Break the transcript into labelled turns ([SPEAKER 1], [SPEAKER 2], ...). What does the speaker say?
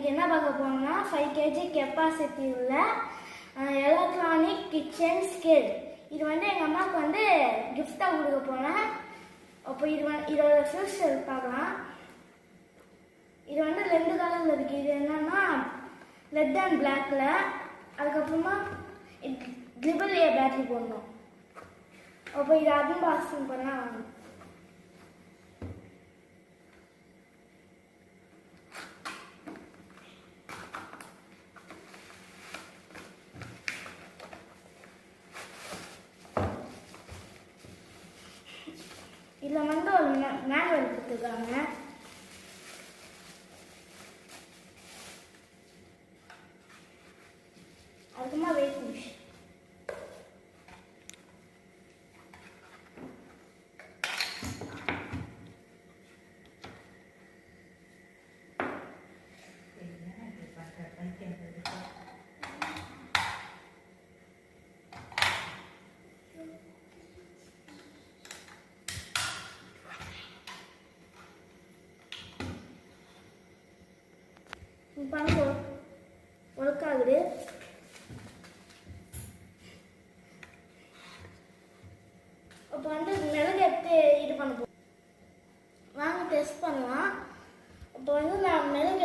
[SPEAKER 1] என்ன பார்க்க போனோம்னா 5 kg கெப்பாசிட்டி உள்ள எலக்ட்ரானிக் கிச்சன் ஸ்கேல். இது எங்கள் அம்மாவுக்கு கிஃப்டாக கொடுக்க போனேன். அப்போ இதோட ஃபியூச்சர் பார்க்கலாம். இது 2 கலரில் இருக்குது. இது என்னன்னா ரெட் அண்ட் பிளாக்ல. அதுக்கப்புறமா AA பேட்டரி போடணும். அப்போ இது அன்பாக்சிங் பண்ணலாம். இதில் ஒரு மேனுவல் கொடுத்துருக்காங்க. அதுக்குமா வெயிட் மிஷின். பண்ண ஒர்க் ஆகுது. அப்போ மிளகு எடுத்து இது பண்ண வாங்க டெஸ்ட் பண்ணலாம். அப்போ நான் மிளகு